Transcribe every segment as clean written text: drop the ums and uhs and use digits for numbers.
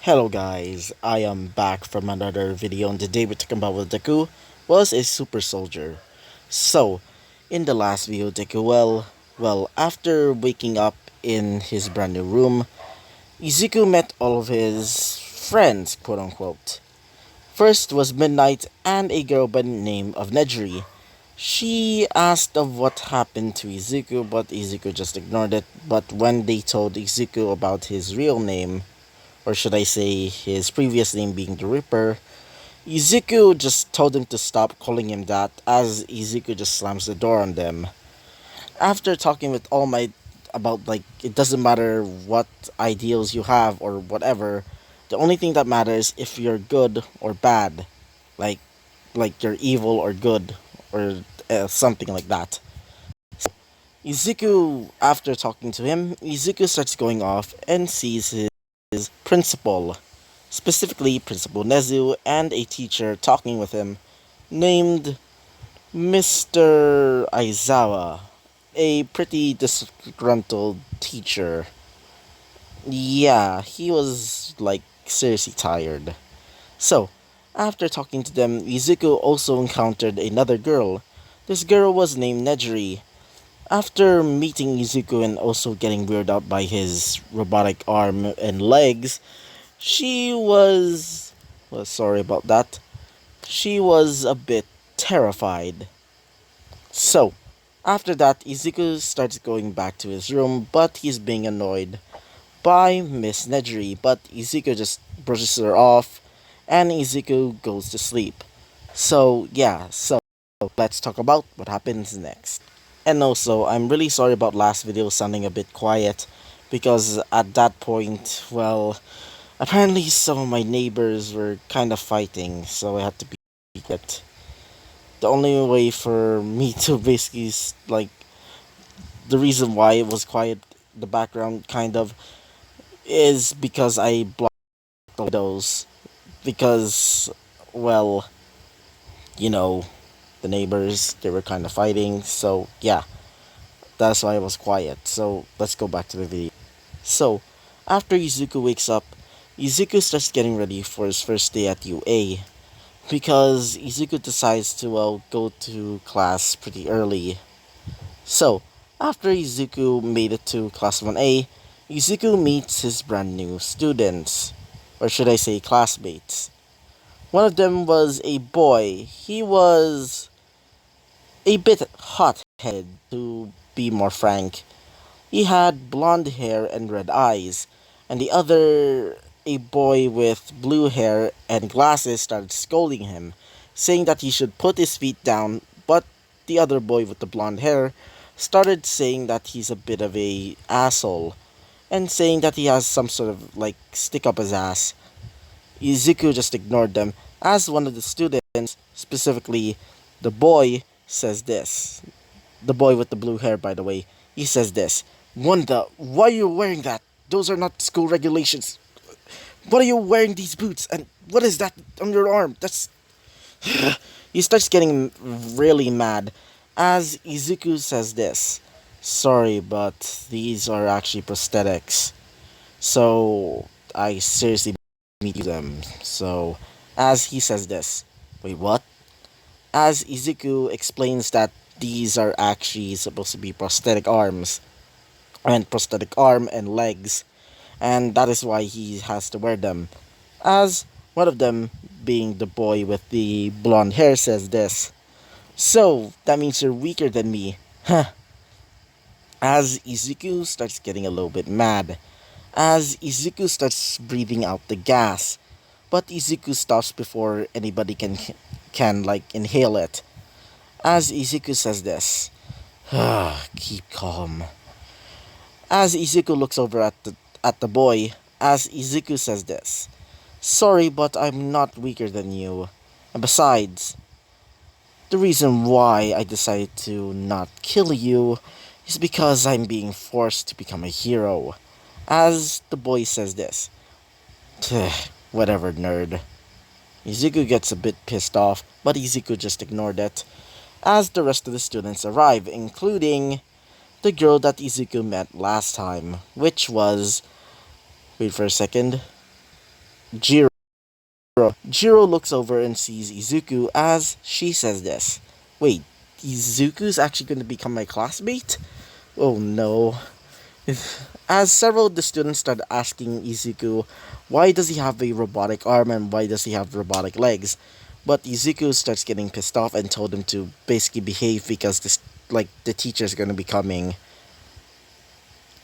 Hello guys, I am back from another video and today we're talking about what Deku was a super soldier. So, in the last video Deku, after waking up in his brand new room, Izuku met all of his friends, quote unquote. First was Midnight and a girl by the name of Nejiri. She asked of what happened to Izuku, but Izuku just ignored it. But when they told Izuku about his real name, or should I say his previous name being the Ripper, Izuku just told him to stop calling him that as Izuku just slams the door on them. After talking with All Might about like it doesn't matter what ideals you have or whatever, the only thing that matters if you're good or bad, like you're evil or good or something like that. Izuku, after talking to him, Izuku starts going off and sees his principal, specifically Principal Nezu, and a teacher talking with him named Mr. Aizawa, a pretty disgruntled teacher. Yeah, he was like seriously tired. So, after talking to them, Izuku also encountered another girl. This girl was named Nejiri. After meeting Izuku and also getting weirded out by his robotic arm and legs, she was. Well, sorry about that. She was a bit terrified. So, after that, Izuku starts going back to his room, but he's being annoyed by Miss Nejiri. But Izuku just brushes her off, and Izuku goes to sleep. So let's talk about what happens next. And also, I'm really sorry about last video sounding a bit quiet, because at that point, apparently some of my neighbors were kind of fighting, so I had to be quiet. The only way for me to basically, the reason why it was quiet, the background kind of, is because I blocked the windows. Because, well, you know, the neighbors, they were kind of fighting, so yeah, that's why it was quiet. So let's go back to the video. So, after Izuku wakes up, Izuku starts getting ready for his first day at UA. Because Izuku decides to, go to class pretty early. So, after Izuku made it to class 1A, Izuku meets his brand new students. Or should I say classmates. One of them was a boy. He was a bit hot-headed, to be more frank. He had blonde hair and red eyes, and the other, a boy with blue hair and glasses, started scolding him, saying that he should put his feet down, but the other boy with the blonde hair started saying that he's a bit of a asshole, and saying that he has some sort of, stick up his ass. Izuku just ignored them, as one of the students, specifically the boy, says this. The boy with the blue hair, by the way, he says this. Wanda, why are you wearing that? Those are not school regulations. What are you wearing these boots? And what is that on your arm? That's... He starts getting really mad as Izuku says this. Sorry, but these are actually prosthetics. So, I seriously need them. So, as he says this. Wait, what? As Izuku explains that these are actually supposed to be prosthetic arms and prosthetic arm and legs, and that is why he has to wear them. As one of them, being the boy with the blonde hair, says this. So, that means you're weaker than me. Huh. As Izuku starts getting a little bit mad. As Izuku starts breathing out the gas. But Izuku stops before anybody can inhale it. As Izuku says this. Keep calm. As Izuku looks over at the boy, as Izuku says this. Sorry, but I'm not weaker than you. And besides, the reason why I decided to not kill you is because I'm being forced to become a hero. As the boy says this. Whatever, nerd. Izuku gets a bit pissed off, but Izuku just ignored it. As the rest of the students arrive, including the girl that Izuku met last time, which was... Wait for a second. Jiro. Jiro looks over and sees Izuku as she says this. Wait, Izuku's actually going to become my classmate? Oh no. As several of the students started asking Izuku why does he have a robotic arm and why does he have robotic legs, but Izuku starts getting pissed off and told him to basically behave because this like the teacher's gonna be coming.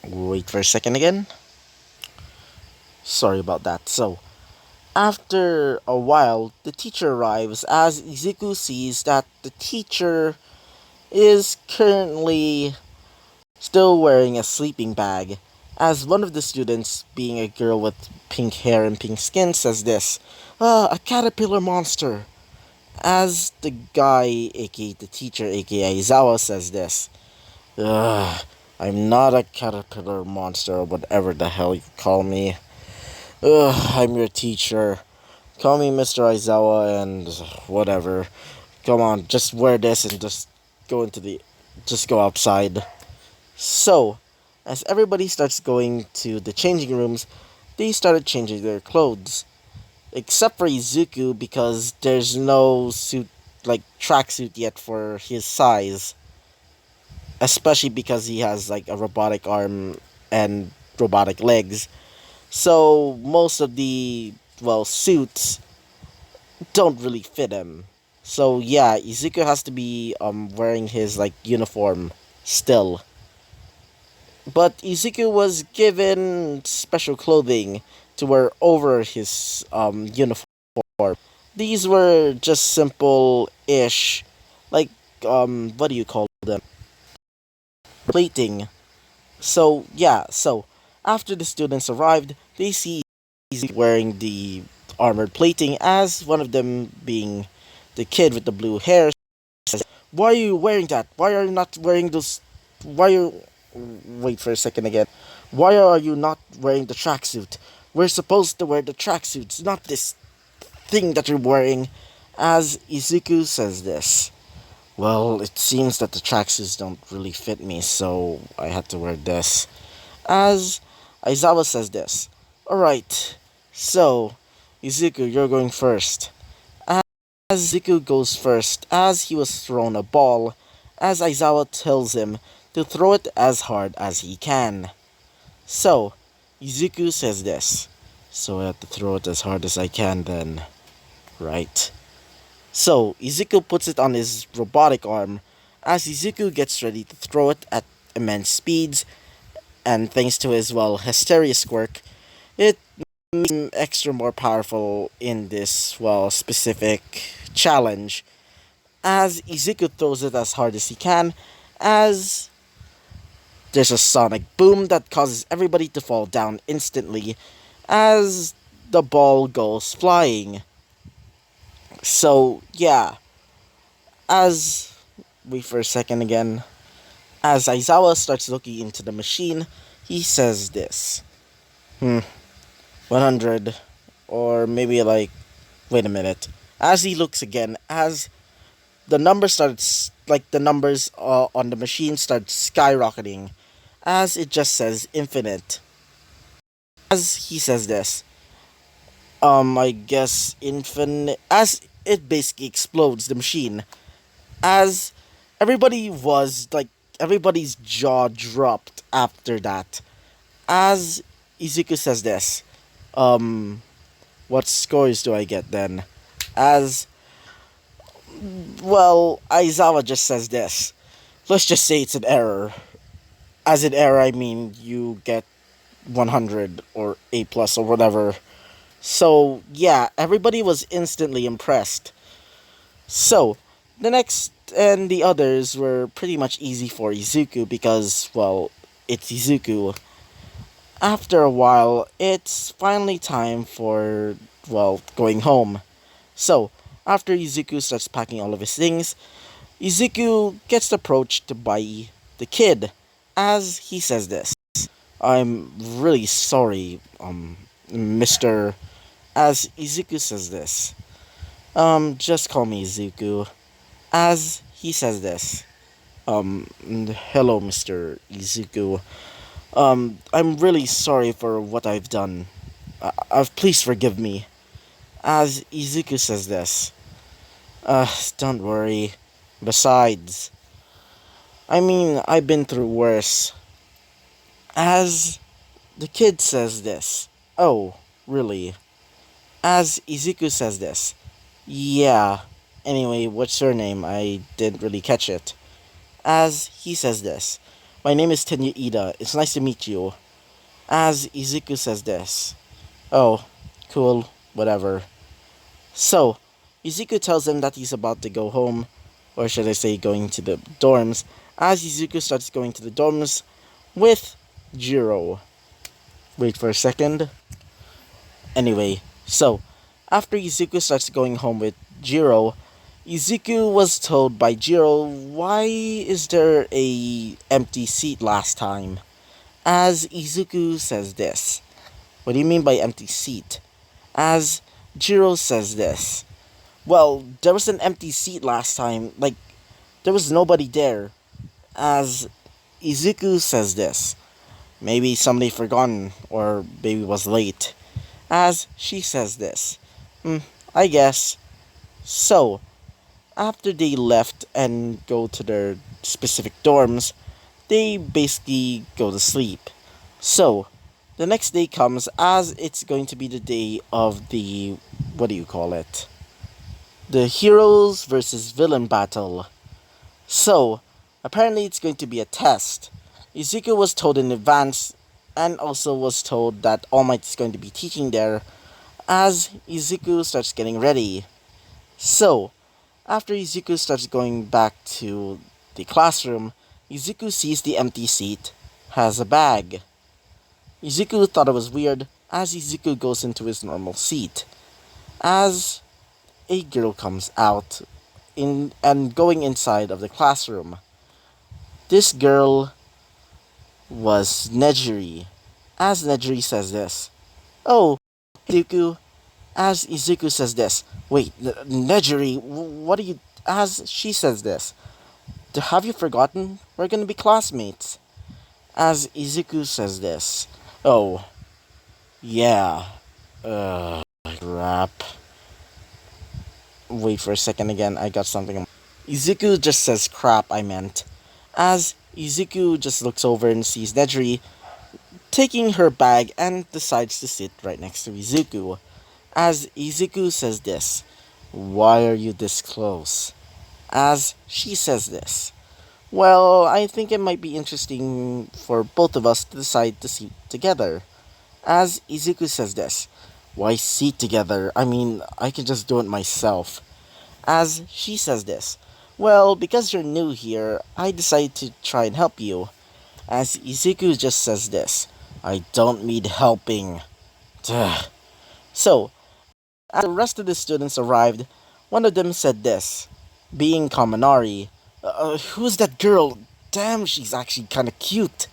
Wait for a second again. Sorry about that. So after a while, the teacher arrives as Izuku sees that the teacher is currently still wearing a sleeping bag, as one of the students, being a girl with pink hair and pink skin, says this, a caterpillar monster. As the guy, aka the teacher, aka Aizawa, says this, I'm not a caterpillar monster or whatever the hell you call me. I'm your teacher. Call me Mr. Aizawa and whatever. Come on, just wear this and just go outside. So, as everybody starts going to the changing rooms, they started changing their clothes. Except for Izuku because there's no suit, like tracksuit yet for his size. Especially because he has like a robotic arm and robotic legs. So, most of the, well, suits don't really fit him. So, yeah, Izuku has to be wearing his like uniform still. But Izuku was given special clothing to wear over his uniform. These were just simple-ish, like what do you call them? Plating. So yeah, so after the students arrived, they see Izuku wearing the armored plating, as one of them being the kid with the blue hair says, "Why are you wearing that? Why are you not wearing those? Why are you wait for a second again. Why are you not wearing the tracksuit? We're supposed to wear the tracksuits, not this thing that you're wearing." As Izuku says this, well, it seems that the tracksuits don't really fit me, so I had to wear this. As Aizawa says this, alright, so Izuku, you're going first. As Izuku goes first, as he was thrown a ball, as Aizawa tells him to throw it as hard as he can. So, Izuku says this. So I have to throw it as hard as I can then. Right. So, Izuku puts it on his robotic arm as Izuku gets ready to throw it at immense speeds, and thanks to his, well, hysteria quirk, it makes him extra more powerful in this, well, specific challenge. As Izuku throws it as hard as he can, as there's a sonic boom that causes everybody to fall down instantly as the ball goes flying. So, yeah, as wait for a second again. As Aizawa starts looking into the machine, he says this. 100. Or maybe like, wait a minute. As he looks again, as the number starts, like the numbers on the machine start skyrocketing, as it just says infinite. As he says this, I guess infinite, as it basically explodes the machine, as everybody's jaw dropped after that, as Izuku says this, um, what scores do I get then? As, well, Aizawa just says this, let's just say it's an error. As an error, I mean you get 100 or A plus or whatever. So, yeah, everybody was instantly impressed. So, the next and the others were pretty much easy for Izuku because, well, it's Izuku. After a while, it's finally time for, well, going home. So, after Izuku starts packing all of his things, Izuku gets approached by the kid as he says this. I'm really sorry, Mr. As Izuku says this. Just call me Izuku. As he says this. Hello, Mr. Izuku. I'm really sorry for what I've done. Please forgive me. As Izuku says this. Don't worry. Besides, I mean, I've been through worse. As the kid says this. Oh, really? As Izuku says this. Yeah. Anyway, what's your name? I didn't really catch it. As he says this. My name is Tenya Ida. It's nice to meet you. As Izuku says this. Oh, cool. Whatever. So, Izuku tells him that he's about to go home, or should I say going to the dorms, as Izuku starts going to the dorms with Jiro. Wait for a second. Anyway, so, after Izuku starts going home with Jiro, Izuku was told by Jiro, why is there a empty seat last time? As Izuku says this. What do you mean by empty seat? As Jiro says this. Well, there was an empty seat last time. Like, there was nobody there. As Izuku says this. Maybe somebody forgotten, or maybe was late. As she says this. I guess. So, after they left and go to their specific dorms, they basically go to sleep. So, the next day comes as it's going to be the day of the, what do you call it? The heroes versus villain battle. So, apparently it's going to be a test. Izuku was told in advance and also was told that All Might is going to be teaching there as Izuku starts getting ready. So, after Izuku starts going back to the classroom, Izuku sees the empty seat has a bag. Izuku thought it was weird as Izuku goes into his normal seat. As a girl comes out and going inside of the classroom. This girl was Nejiri. As Nejiri says this. Oh, Izuku. As Izuku says this. Wait, Nejiri, what are you... As she says this. Have you forgotten? We're gonna be classmates. As Izuku says this. Oh, yeah. Crap. Wait for a second again, I got something. Izuku just says crap, I meant. As Izuku just looks over and sees Nejiri taking her bag and decides to sit right next to Izuku. As Izuku says this. Why are you this close? As she says this. Well, I think it might be interesting for both of us to decide to sit together. As Izuku says this. Why sit together? I mean, I can just do it myself. As she says this. Well, because you're new here, I decided to try and help you. As Izuku just says this. I don't need helping. Duh. So, as the rest of the students arrived, one of them said this. Being Kaminari. Who's that girl? Damn, she's actually kinda cute.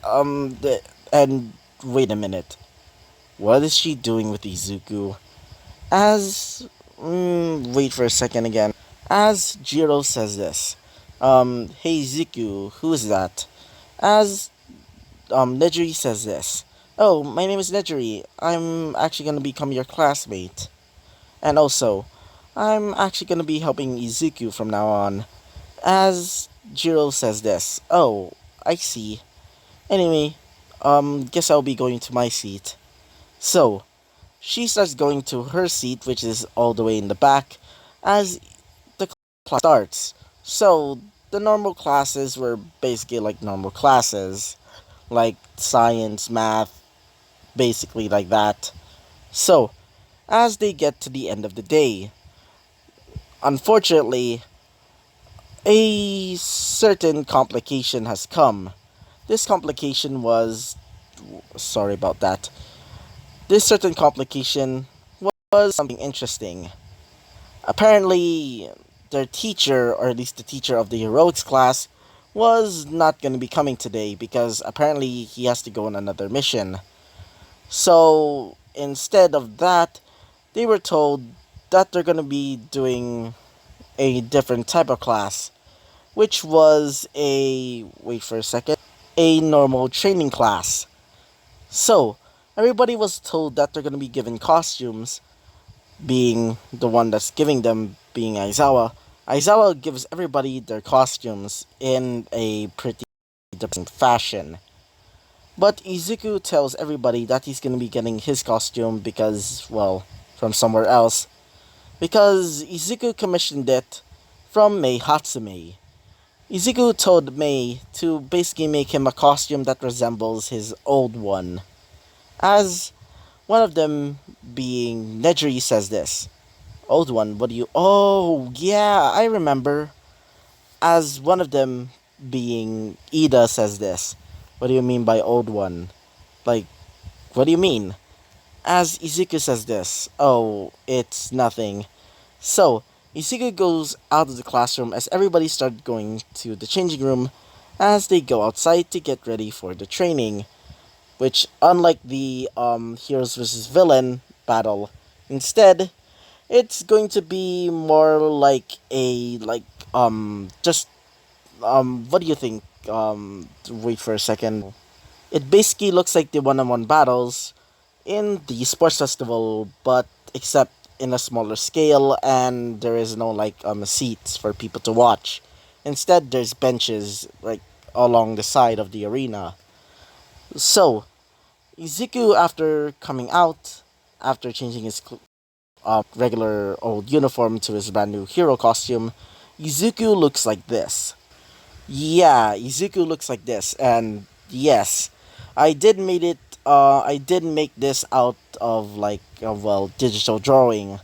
And wait a minute. What is she doing with Izuku? As... wait for a second again. As Jiro says this. Hey Izuku, who is that? As, Nejiri says this. Oh, my name is Nejiri. I'm actually gonna become your classmate. And also, I'm actually gonna be helping Izuku from now on. As Jiro says this. Oh, I see. Anyway, guess I'll be going to my seat. So, she starts going to her seat, which is all the way in the back, as the class starts. So, the normal classes were basically like normal classes, like science, math, basically like that. So, as they get to the end of the day, unfortunately, a certain complication has come. This complication was... Sorry about that. This certain complication was something interesting. Apparently, their teacher, or at least the teacher of the heroics class, was not going to be coming today because apparently he has to go on another mission. So, instead of that, they were told that they're going to be doing a different type of class, which was a... wait for a second... a normal training class. So, everybody was told that they're gonna be given costumes, being the one that's giving them being Aizawa. Aizawa gives everybody their costumes in a pretty different fashion. But Izuku tells everybody that he's gonna be getting his costume because, well, from somewhere else. Because Izuku commissioned it from Mei Hatsume. Izuku told Mei to basically make him a costume that resembles his old one. As one of them being Nedry says this. Old one, what do you. Oh, yeah, I remember. As one of them being Ida says this. What do you mean by old one? Like, what do you mean? As Izuku says this. Oh, it's nothing. So, Izuku goes out of the classroom as everybody started going to the changing room as they go outside to get ready for the training. Which, unlike the Heroes vs. Villain battle, instead, it's going to be more like a, just, what do you think? Wait for a second. It basically looks like the one-on-one battles in the sports festival, but except in a smaller scale, and there is no seats for people to watch. Instead, there's benches like along the side of the arena. So Izuku, after coming out, after changing his regular old uniform to his brand new hero costume, Izuku looks like this. Yeah, Izuku looks like this, and yes, I did made it. I did make this out of digital drawing.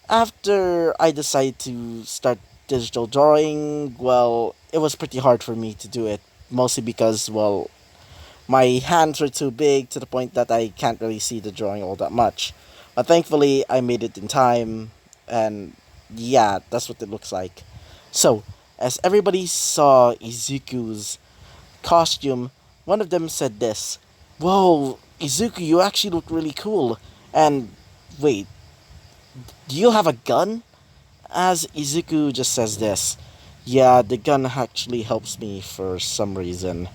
After I decided to start digital drawing, well, it was pretty hard for me to do it, mostly because, well, my hands were too big to the point that I can't really see the drawing all that much. But thankfully, I made it in time, and yeah, that's what it looks like. So, as everybody saw Izuku's costume, one of them said this. Whoa, Izuku, you actually look really cool. And wait, do you have a gun? As Izuku just says this. Yeah, the gun actually helps me for some reason.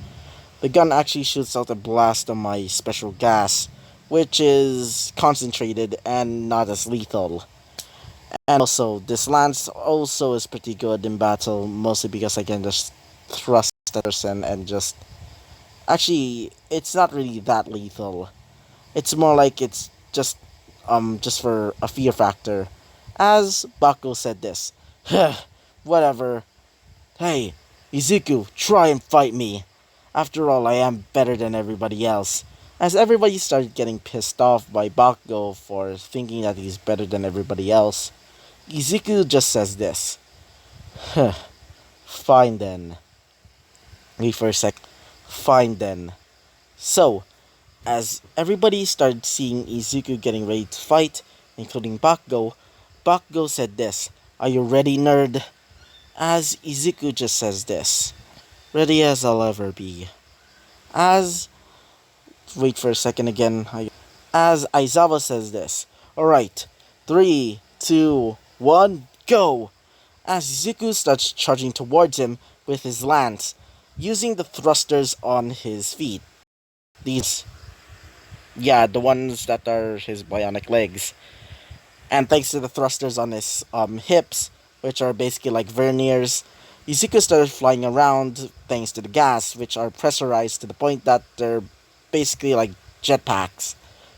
The gun actually shoots out a blast of my special gas, which is concentrated and not as lethal. And also, this lance also is pretty good in battle, mostly because I can just thrust a person and just... Actually, it's not really that lethal. It's more like it's just for a fear factor. As Bako said this. Whatever. Hey, Izuku, try and fight me. After all, I am better than everybody else. As everybody started getting pissed off by Bakugo for thinking that he's better than everybody else, Izuku just says this. Fine then. Wait for a sec. Fine then. So, as everybody started seeing Izuku getting ready to fight, including Bakugo, Bakugo said this. Are you ready, nerd? As Izuku just says this. Ready as I'll ever be. As... Wait for a second again. As Aizawa says this. Alright. 3, 2, 1, go! As Izuku starts charging towards him with his lance, using the thrusters on his feet. These... Yeah, the ones that are his bionic legs. And thanks to the thrusters on his hips, which are basically like verniers, Izuku started flying around thanks to the gas, which are pressurized to the point that they're basically like jetpacks.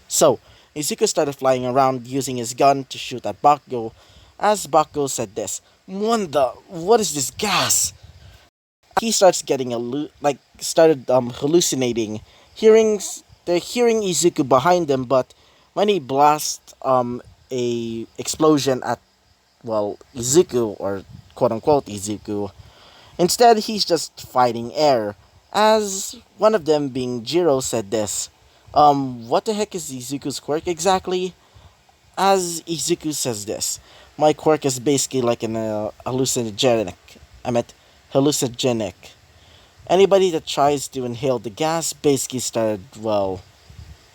So, Izuku started flying around using his gun to shoot at Bakugo, as Bakugo said this. What is this gas? He starts getting started hallucinating, they're hearing Izuku behind them, but when he blasts a explosion at, well, Izuku, or quote unquote Izuku, instead he's just fighting air. As one of them being Jiro said this. What the heck is Izuku's quirk exactly? As Izuku says this. My quirk is basically like an hallucinogenic. I meant hallucinogenic. Anybody that tries to inhale the gas basically started, well,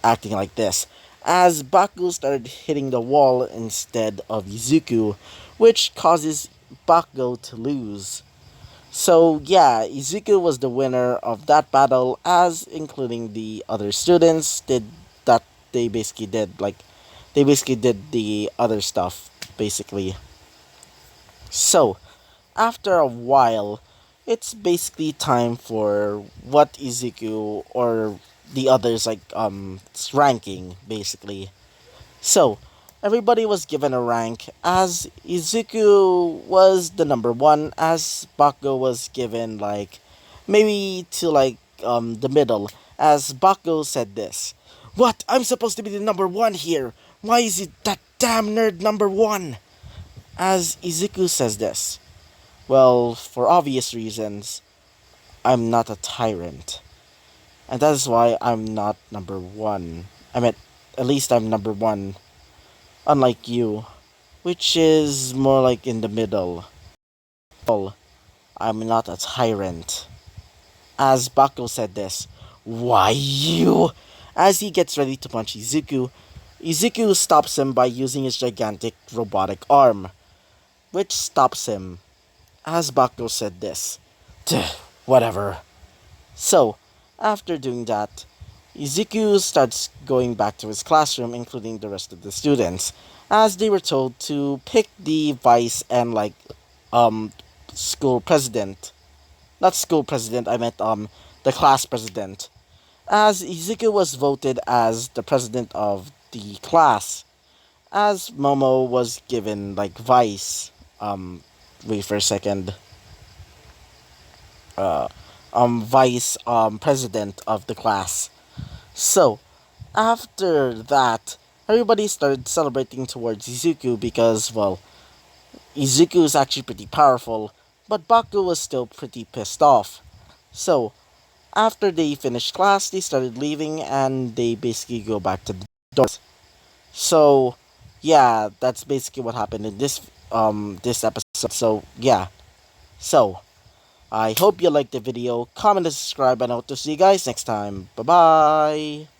acting like this. As Bakugo started hitting the wall instead of Izuku, which causes Bakugo to lose. So yeah, Izuku was the winner of that battle, as including the other students did that they basically did. Like, they basically did the other stuff, basically. So, after a while, it's basically time for what Izuku or the others like ranking basically. So, everybody was given a rank as Izuku was the number 1 as Bakugo was given like maybe to like the middle as Bakugo said this. What? I'm supposed to be the number 1 here. Why is it that damn nerd number 1? As Izuku says this. Well, for obvious reasons, I'm not a tyrant. And that is why I'm not number 1. I mean, at least I'm number 1, unlike you, which is more like in the middle. Well, I'm not a tyrant. As Bakugo said this, why you? As he gets ready to punch Izuku, Izuku stops him by using his gigantic robotic arm, which stops him. As Bakugo said this, whatever. So, after doing that, Izuku starts going back to his classroom, including the rest of the students, as they were told to pick the vice and um school president. Not school president, I meant the class president. As Izuku was voted as the president of the class, as Momo was given like vice. Wait for a second. Vice president of the class. So, after that, everybody started celebrating towards Izuku because, well, Izuku is actually pretty powerful, but Baku was still pretty pissed off. So, after they finished class, they started leaving and they basically go back to the doors. So, yeah, that's basically what happened in this episode. So, yeah. So, I hope you liked the video. Comment and subscribe, and I hope to see you guys next time. Bye bye.